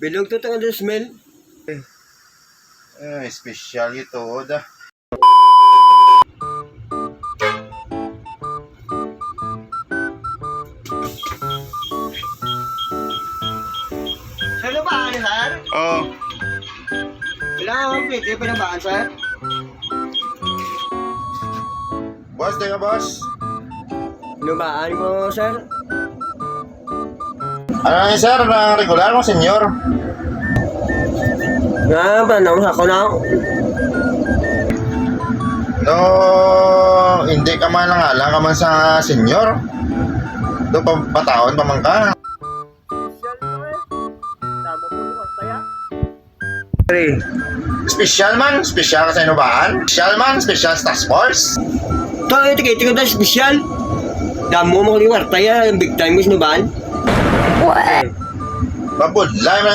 Bilog to ang smell. Special ito, da. Ano ba, sir? Oh, Kailangan ang plate, pa ng baan, sir? boss, di ka, boss? Ano baan mo, sir? Ano nga, sir? Regular mo, senyor? Nga ba, naman ako na. No, hindi ka man lang alam ka man sa senyor. Do pataon pa man ka. Special man, special ka sa inubaan. Special man, special sa task force. Ito, ito na special. Damo mo kung yung warta yan, big time mo sinubaan. Babudlay man